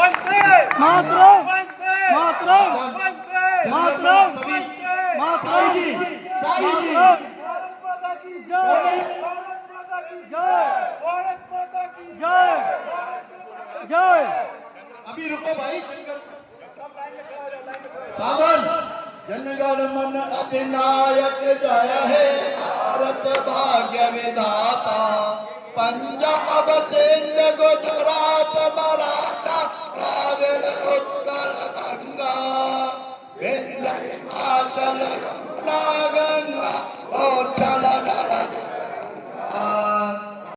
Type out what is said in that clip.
मातरम मातरम मातरम मातरम साई जी भारत माता की जय भारत माता की जय जय। अभी रुको भाई। सावन जनगण मन अधिनायक जय हे भारत भाग्य विधाता पंजाब सिंध गुजरात मराठा द्राविड़ उत्कल गंगा विंध्य हिमाचल यमुना गंगा उच्छल